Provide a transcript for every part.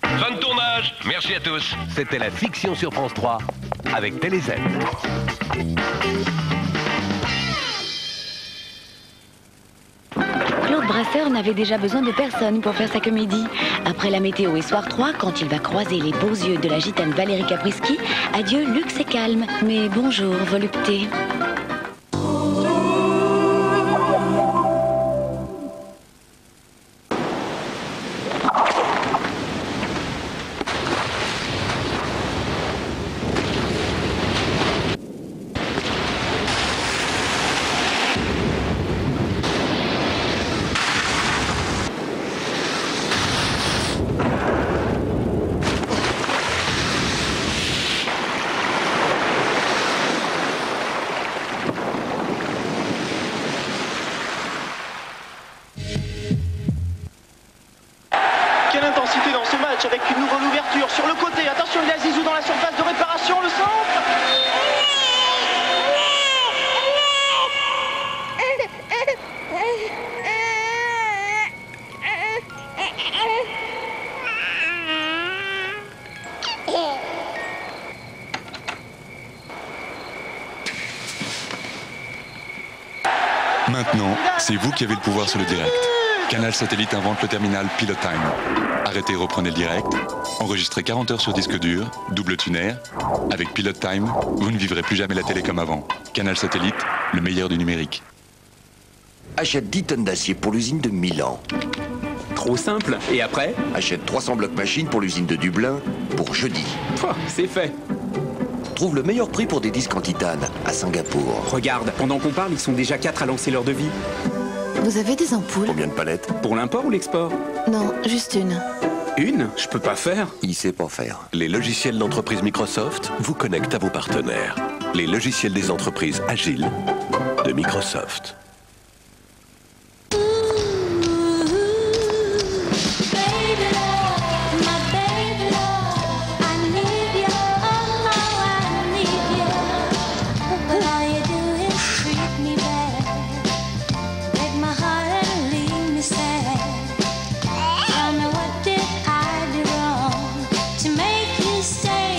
Fin de tournage, merci à tous. C'était la fiction sur France 3 avec TéléZ. Claude Brasseur n'avait déjà besoin de personne pour faire sa comédie. Après La Météo et Soir 3, quand il va croiser les beaux yeux de la gitane Valérie Caprisky, adieu luxe et calme, mais bonjour volupté. Quelle intensité dans ce match avec une nouvelle ouverture sur le côté. Attention, il y a Zizou dans la surface de réparation, le centre. Maintenant, c'est vous qui avez le pouvoir sur le direct. Canal Satellite invente le terminal Pilot Time. Arrêtez et reprenez le direct. Enregistrez 40 heures sur disque dur, double tuner. Avec Pilot Time, vous ne vivrez plus jamais la télé comme avant. Canal Satellite, le meilleur du numérique. Achète 10 tonnes d'acier pour l'usine de Milan. Trop simple. Et après? Achète 300 blocs machines pour l'usine de Dublin pour jeudi. Pouah, c'est fait. Trouve le meilleur prix pour des disques en titane à Singapour. Regarde, pendant qu'on parle, ils sont déjà 4 à lancer leur devis. Vous avez des ampoules? Combien de palettes? Pour l'import ou l'export? Non, juste une. Une? Je peux pas faire. Il sait pas faire. Les logiciels d'entreprise Microsoft vous connectent à vos partenaires. Les logiciels des entreprises agiles de Microsoft.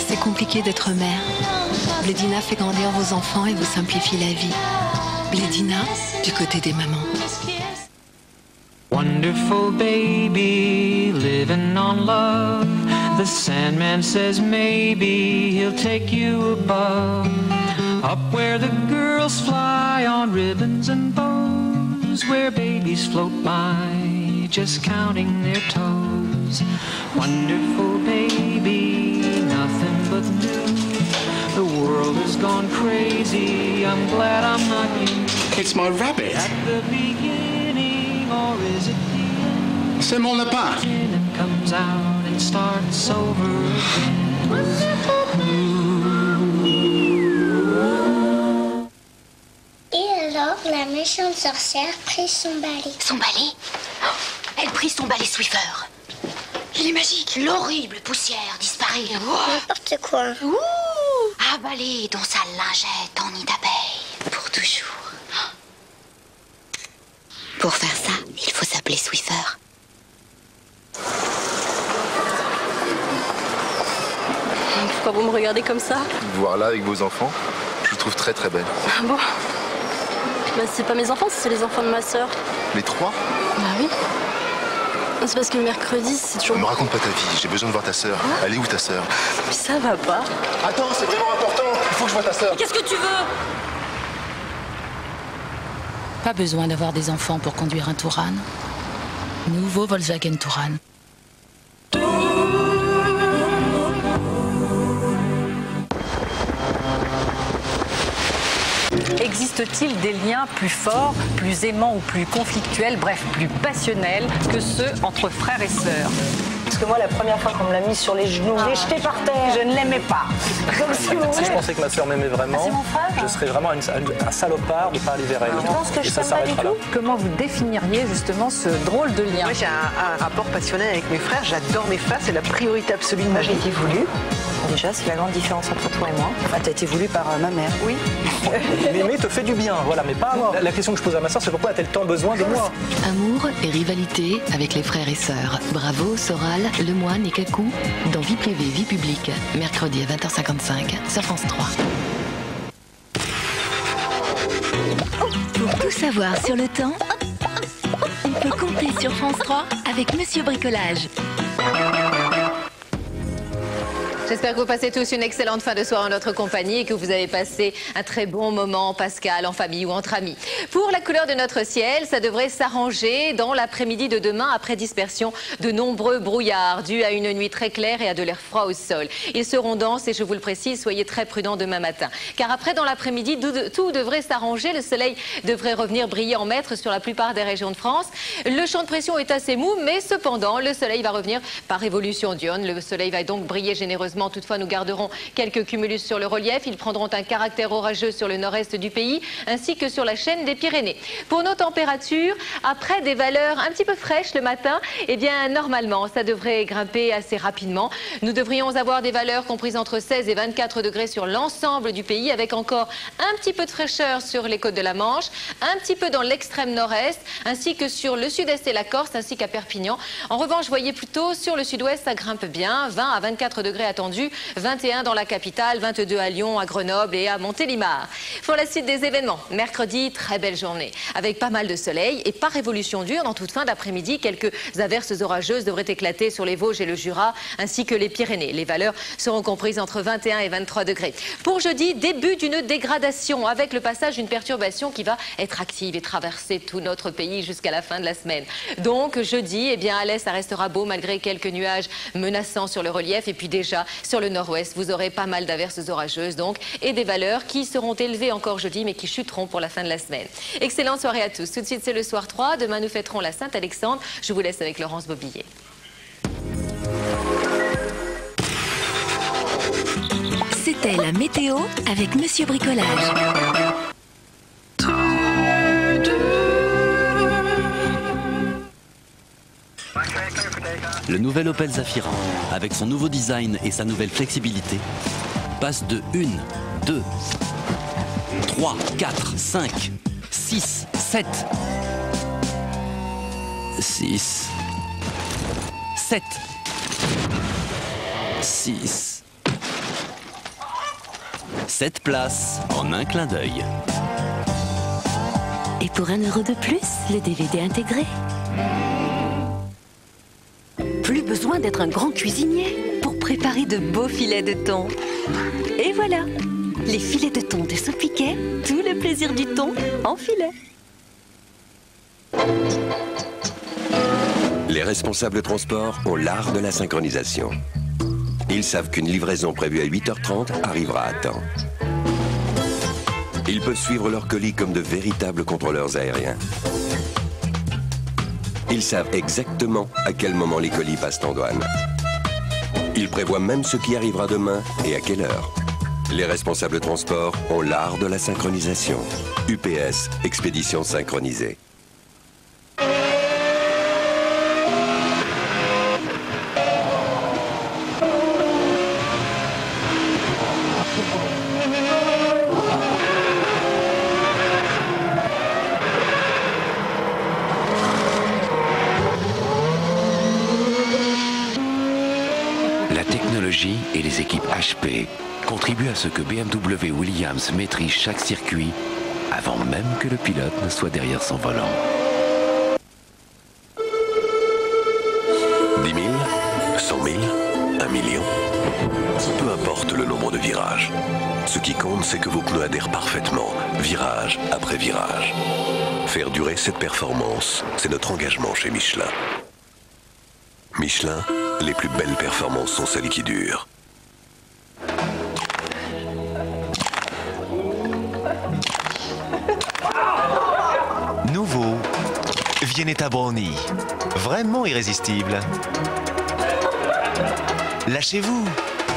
C'est compliqué d'être mère. Blédina fait grandir vos enfants et vous simplifie la vie. Blédina, du côté des mamans. Wonderful baby, living on love. The Sandman says maybe he'll take you above. Up where the girls fly on ribbons and bows. Where babies float by, just counting their toes. Wonderful baby, nothing but new. The world has gone crazy, I'm glad I'm not you. It's my rabbit. At the beginning, or is it the end? C'est mon lapin. And it comes out and starts over again. Et alors, la méchante sorcière prit son balai. Son balai? Elle prit son balai Swiffer. Il est magique. L'horrible poussière disparaît. N'importe quoi. Ouh! Un balai dans sa lingette en nid d'abeille. Pour toujours. Pour faire ça, il faut s'appeler Swiffer. Pourquoi vous me regardez comme ça? Vous voir là avec vos enfants, je vous trouve très très belle. Ah bon? Bah, c'est pas mes enfants, c'est les enfants de ma sœur. Les trois? Bah oui. C'est parce que le mercredi, c'est toujours... Ne me raconte pas ta vie, j'ai besoin de voir ta sœur. Elle est où ta sœur? Mais ça va pas. Attends, c'est vraiment important, il faut que je vois ta sœur. Mais qu'est-ce que tu veux? Pas besoin d'avoir des enfants pour conduire un Touran. Nouveau Volkswagen Touran. Existe-t-il des liens plus forts, plus aimants ou plus conflictuels, bref, plus passionnels que ceux entre frères et sœurs? Parce que moi, la première fois qu'on me l'a mise sur les genoux, j'ai jeté par terre. Je ne l'aimais pas. Comme si vous Si voulez. je pensais que ma sœur m'aimait vraiment, c'est mon frère. je serais vraiment un salopard de ne pas aller vers elle. Tu penses que je Et ça t'aime pas du s'arrêtera là. tout? Comment vous définiriez justement ce drôle de lien? Moi, j'ai un rapport passionné avec mes frères. J'adore mes frères, c'est la priorité absolue de ma J'ai vie. été voulu. déjà, c'est la grande différence entre toi et moi. Ah, t'as été voulu par ma mère. Oui. M'aimer te fait du bien, voilà, mais pas moi. La question que je pose à ma soeur, c'est pourquoi a-t-elle tant besoin de moi? Amour et rivalité avec les frères et sœurs. Bravo, Soral, Lemoine et Kakou dans Vie privée, vie publique. Mercredi à 20h55 sur France 3. Pour tout savoir sur le temps, on peut compter sur France 3 avec Monsieur Bricolage. J'espère que vous passez tous une excellente fin de soirée en notre compagnie et que vous avez passé un très bon moment, Pascal, en famille ou entre amis. Pour la couleur de notre ciel, ça devrait s'arranger dans l'après-midi de demain après dispersion de nombreux brouillards dus à une nuit très claire et à de l'air froid au sol. Ils seront denses et je vous le précise, soyez très prudents demain matin. Car après, dans l'après-midi, tout devrait s'arranger. Le soleil devrait revenir briller en maître sur la plupart des régions de France. Le champ de pression est assez mou, mais cependant, le soleil va revenir par évolution diurne. Le soleil va donc briller généreusement. Toutefois, nous garderons quelques cumulus sur le relief. Ils prendront un caractère orageux sur le nord-est du pays, ainsi que sur la chaîne des Pyrénées. Pour nos températures, après des valeurs un petit peu fraîches le matin, eh bien, normalement, ça devrait grimper assez rapidement. Nous devrions avoir des valeurs comprises entre 16 et 24 degrés sur l'ensemble du pays, avec encore un petit peu de fraîcheur sur les côtes de la Manche, un petit peu dans l'extrême nord-est, ainsi que sur le sud-est et la Corse, ainsi qu'à Perpignan. En revanche, voyez plutôt sur le sud-ouest, ça grimpe bien, 20 à 24 degrés attendus, 21 dans la capitale, 22 à Lyon, à Grenoble et à Montélimar. Pour la suite des événements, mercredi, très belle journée, avec pas mal de soleil et par évolution dure, dans toute fin d'après-midi, quelques averses orageuses devraient éclater sur les Vosges et le Jura, ainsi que les Pyrénées. Les valeurs seront comprises entre 21 et 23 degrés. Pour jeudi, début d'une dégradation, avec le passage d'une perturbation qui va être active et traverser tout notre pays jusqu'à la fin de la semaine. Donc, jeudi, eh bien, à l'est, ça restera beau, malgré quelques nuages menaçants sur le relief, et puis déjà, sur le nord-ouest, vous aurez pas mal d'averses orageuses donc et des valeurs qui seront élevées encore jeudi mais qui chuteront pour la fin de la semaine. Excellente soirée à tous. Tout de suite, c'est le soir 3. Demain, nous fêterons la Sainte-Alexandre. Je vous laisse avec Laurence Bobillet. C'était la météo avec Monsieur Bricolage. Le nouvel Opel Zafira, avec son nouveau design et sa nouvelle flexibilité, passe de 1, 2, 3, 4, 5, 6, 7, 6, 7, 6, 7 places en un clin d'œil. Et pour 1 euro de plus, le DVD intégré. Plus besoin d'être un grand cuisinier pour préparer de beaux filets de thon. Et voilà, les filets de thon de Sopiquet, tout le plaisir du thon en filet. Les responsables transport ont l'art de la synchronisation. Ils savent qu'une livraison prévue à 8h30 arrivera à temps. Ils peuvent suivre leurs colis comme de véritables contrôleurs aériens. Ils savent exactement à quel moment les colis passent en douane. Ils prévoient même ce qui arrivera demain et à quelle heure. Les responsables transport ont l'art de la synchronisation. UPS, expédition synchronisée. Et les équipes HP contribuent à ce que BMW Williams maîtrise chaque circuit avant même que le pilote ne soit derrière son volant. 10 000, 100 000, 1 million. Peu importe le nombre de virages. Ce qui compte, c'est que vos pneus adhèrent parfaitement, virage après virage. Faire durer cette performance, c'est notre engagement chez Michelin. Michelin, les plus belles performances sont celles qui durent. Nouveau, Viennetta Brownie. Vraiment irrésistible. Lâchez-vous,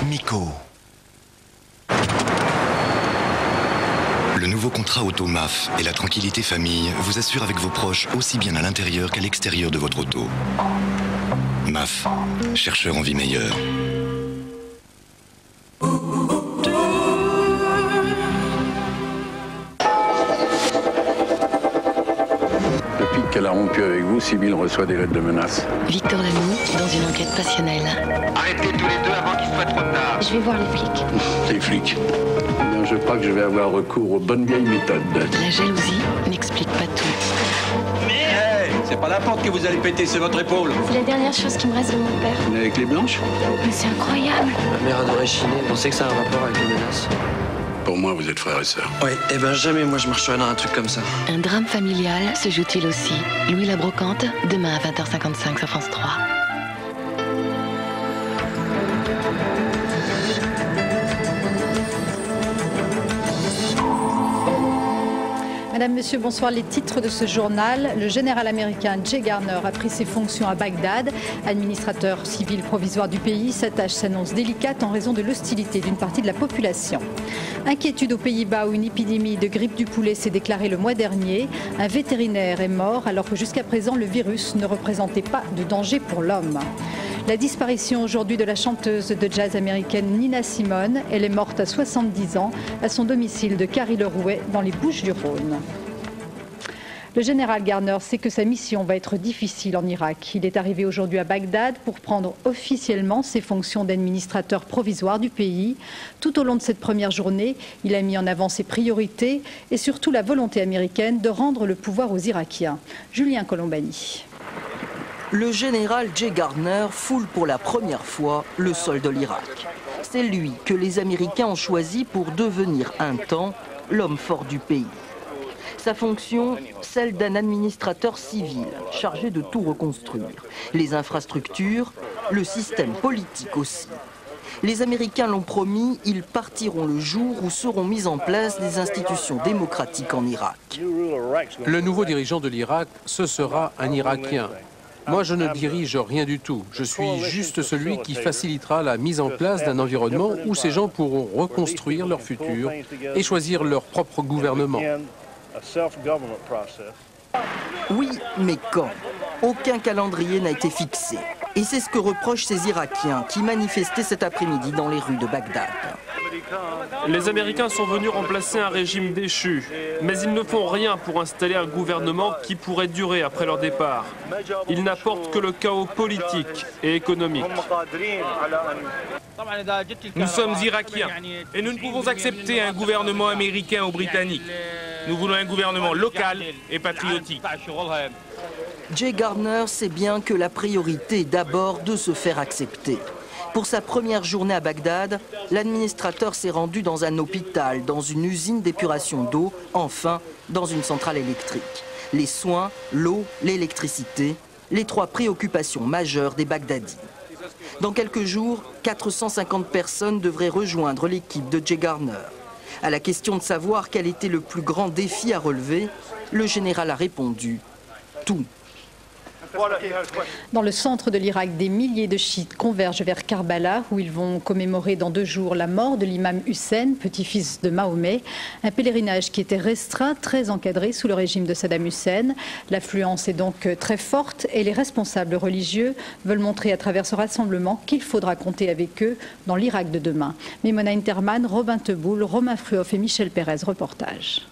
Miko. Le nouveau contrat auto MAF et la tranquillité famille vous assurent avec vos proches aussi bien à l'intérieur qu'à l'extérieur de votre auto. MAF, chercheur en vie meilleure. qu'elle a rompu avec vous, Sibylle reçoit des lettres de menaces. Victor Lanoux, dans une enquête passionnelle. Arrêtez tous les deux avant qu'il soit trop tard. Je vais voir les flics. Les flics. Non, je crois que je vais avoir recours aux bonnes vieilles méthodes. La jalousie n'explique pas tout. C'est pas la porte que vous allez péter, c'est votre épaule. C'est la dernière chose qui me reste de mon père. On est avec les blanches? Mais c'est incroyable. Ma mère adorait chiner. On sait que ça a un rapport avec les menaces. Pour moi, vous êtes frères et sœurs. Oui, eh ben jamais moi je marcherais dans un truc comme ça. Un drame familial se joue-t-il aussi? Louis la Brocante, demain à 20h55 sur France 3. Madame, Monsieur, bonsoir. Les titres de ce journal. Le général américain Jay Garner a pris ses fonctions à Bagdad. Administrateur civil provisoire du pays, sa tâche s'annonce délicate en raison de l'hostilité d'une partie de la population. Inquiétude aux Pays-Bas où une épidémie de grippe du poulet s'est déclarée le mois dernier. Un vétérinaire est mort alors que jusqu'à présent le virus ne représentait pas de danger pour l'homme. La disparition aujourd'hui de la chanteuse de jazz américaine Nina Simone. Elle est morte à 70 ans à son domicile de Carry-le-Rouet dans les Bouches-du-Rhône. Le général Garner sait que sa mission va être difficile en Irak. Il est arrivé aujourd'hui à Bagdad pour prendre officiellement ses fonctions d'administrateur provisoire du pays. Tout au long de cette première journée, il a mis en avant ses priorités et surtout la volonté américaine de rendre le pouvoir aux Irakiens. Julien Colombani. Le général Jay Garner foule pour la première fois le sol de l'Irak. C'est lui que les Américains ont choisi pour devenir un temps l'homme fort du pays. Sa fonction, celle d'un administrateur civil chargé de tout reconstruire. Les infrastructures, le système politique aussi. Les Américains l'ont promis, ils partiront le jour où seront mises en place des institutions démocratiques en Irak. Le nouveau dirigeant de l'Irak, ce sera un Irakien. Moi, je ne dirige rien du tout. Je suis juste celui qui facilitera la mise en place d'un environnement où ces gens pourront reconstruire leur futur et choisir leur propre gouvernement. Oui, mais quand? Aucun calendrier n'a été fixé. Et c'est ce que reprochent ces Irakiens qui manifestaient cet après-midi dans les rues de Bagdad. Les Américains sont venus remplacer un régime déchu, mais ils ne font rien pour installer un gouvernement qui pourrait durer après leur départ. Ils n'apportent que le chaos politique et économique. Nous sommes Irakiens et nous ne pouvons accepter un gouvernement américain ou britannique. Nous voulons un gouvernement local et patriotique. Jay Garner sait bien que la priorité est d'abord de se faire accepter. Pour sa première journée à Bagdad, l'administrateur s'est rendu dans un hôpital, dans une usine d'épuration d'eau, enfin dans une centrale électrique. Les soins, l'eau, l'électricité, les trois préoccupations majeures des Bagdadis. Dans quelques jours, 450 personnes devraient rejoindre l'équipe de Jay Garner. À la question de savoir quel était le plus grand défi à relever, le général a répondu « tout ». Dans le centre de l'Irak, des milliers de chiites convergent vers Karbala, où ils vont commémorer dans 2 jours la mort de l'imam Hussein, petit-fils de Mahomet. Un pèlerinage qui était restreint, très encadré sous le régime de Saddam Hussein. L'affluence est donc très forte et les responsables religieux veulent montrer à travers ce rassemblement qu'il faudra compter avec eux dans l'Irak de demain. Mimona Interman, Robin Teboul, Romain Fruhoff et Michel Pérez, reportage.